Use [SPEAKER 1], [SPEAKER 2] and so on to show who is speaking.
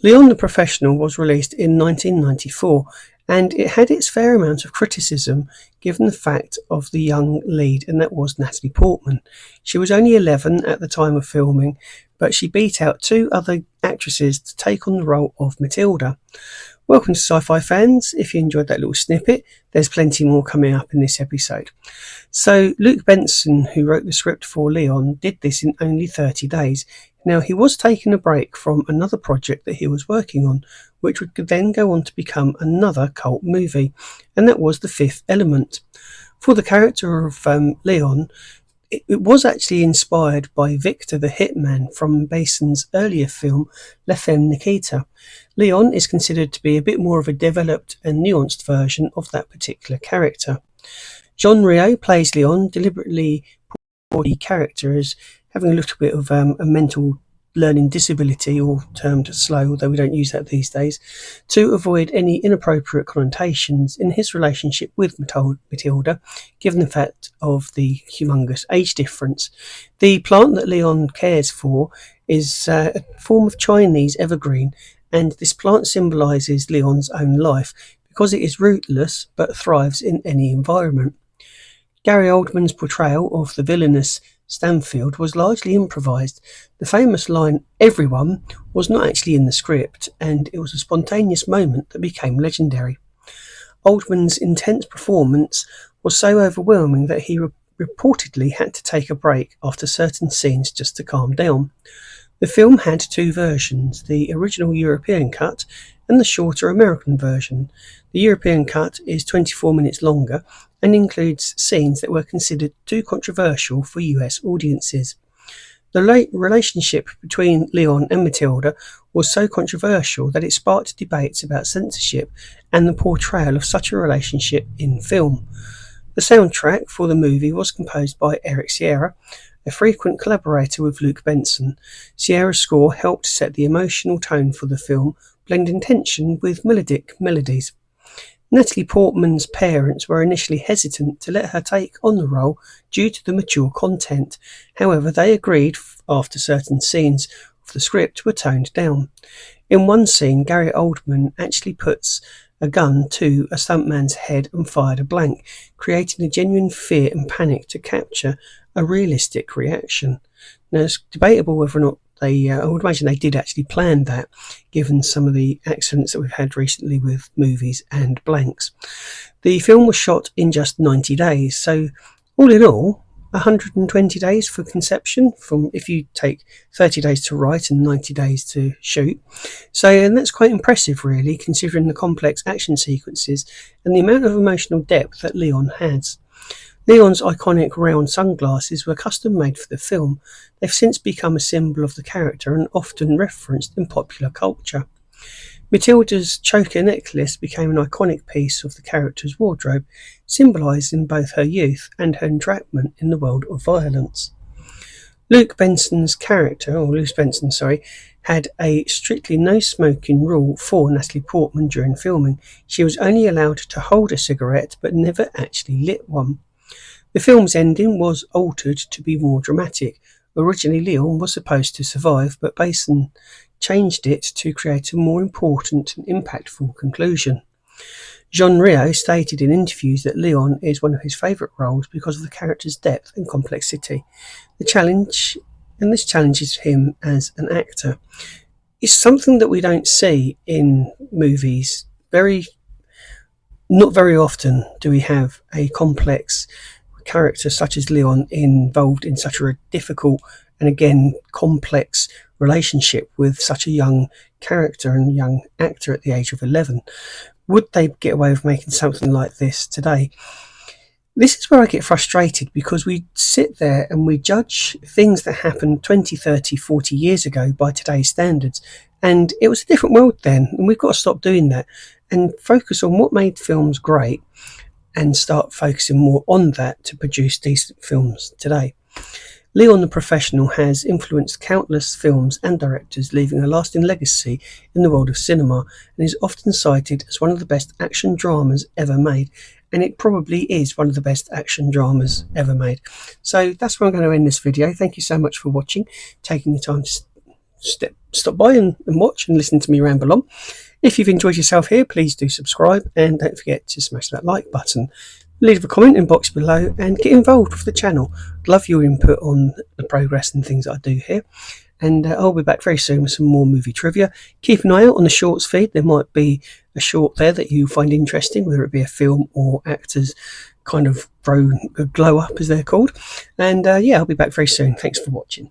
[SPEAKER 1] Léon the Professional was released in 1994, and it had its fair amount of criticism given the fact of the young lead, and that was Natalie Portman. She was only 11 at the time of filming, but she beat out two other actresses to take on the role of Matilda. Welcome to Sci-Fi fans. If you enjoyed that little snippet, there's plenty more coming up in this episode. So Luc Besson, who wrote the script for Léon, did this in only 30 days. Now, he was taking a break from another project that he was working on, which would then go on to become another cult movie, and that was The Fifth Element. For the character of Léon, it was actually inspired by Victor the Hitman from Besson's earlier film La Femme Nikita. Léon is considered to be a bit more of a developed and nuanced version of that particular character. Jean Reno plays Léon, deliberately portraying the character as having a little bit of a mental learning disability, or termed slow, although we don't use that these days, to avoid any inappropriate connotations in his relationship with Matilda, given the fact of the humongous age difference. The plant that Léon cares for is a form of Chinese evergreen, and this plant symbolises Léon's own life because it is rootless but thrives in any environment. Gary Oldman's portrayal of the villainous Stanfield was largely improvised. The famous line, "Everyone," was not actually in the script, and it was a spontaneous moment that became legendary. Oldman's intense performance was so overwhelming that he reportedly had to take a break after certain scenes just to calm down. The film had two versions, the original European cut and the shorter American version. The European cut is 24 minutes longer and includes scenes that were considered too controversial for US audiences. The relationship between Léon and Matilda was so controversial that it sparked debates about censorship and the portrayal of such a relationship in film. The soundtrack for the movie was composed by Eric Sierra, a frequent collaborator with Luc Besson. Sierra's score helped set the emotional tone for the film, blending tension with melodic melodies. Natalie Portman's parents were initially hesitant to let her take on the role due to the mature content. However, they agreed after certain scenes of the script were toned down. In one scene, Gary Oldman actually puts a gun to a stuntman's head and fired a blank, creating a genuine fear and panic to capture a realistic reaction. Now, it's debatable whether or not I would imagine they did actually plan that, given some of the accidents that we've had recently with movies and blanks. The film was shot in just 90 days, so all in all, 120 days for conception, from if you take 30 days to write and 90 days to shoot. And that's quite impressive, really, considering the complex action sequences and the amount of emotional depth that Léon has. Léon's iconic round sunglasses were custom made for the film. They've since become a symbol of the character and often referenced in popular culture. Matilda's choker necklace became an iconic piece of the character's wardrobe, symbolising both her youth and her entrapment in the world of violence. Luc Besson, had a strictly no smoking rule for Natalie Portman during filming. She was only allowed to hold a cigarette but never actually lit one. The film's ending was altered to be more dramatic. Originally, Léon was supposed to survive, but Besson changed it to create a more important and impactful conclusion. Jean Reno stated in interviews that Léon is one of his favourite roles because of the character's depth and complexity. This challenges him as an actor. It's something that we don't see in movies. Not very often do we have a complex character such as Léon involved in such a difficult and again complex relationship with such a young character and young actor at the age of 11. Would they get away with making something like this today? This is where I get frustrated, because we sit there and we judge things that happened 20, 30, 40 years ago by today's standards, and it was a different world then, and we've got to stop doing that and focus on what made films great and start focusing more on that to produce decent films today. Léon the Professional has influenced countless films and directors, leaving a lasting legacy in the world of cinema, and is often cited as one of the best action dramas ever made, and it probably is one of the best action dramas ever made. So that's where I'm going to end this video. Thank you so much for watching, taking the time to stop by and watch and listen to me ramble on. If you've enjoyed yourself here, please do subscribe, and don't forget to smash that like button. Leave a comment in the box below and get involved with the channel. I'd love your input on the progress and things that I do here. And I'll be back very soon with some more movie trivia. Keep an eye out on the shorts feed. There might be a short there that you find interesting, whether it be a film or actors kind of glow up, as they're called. And I'll be back very soon. Thanks for watching.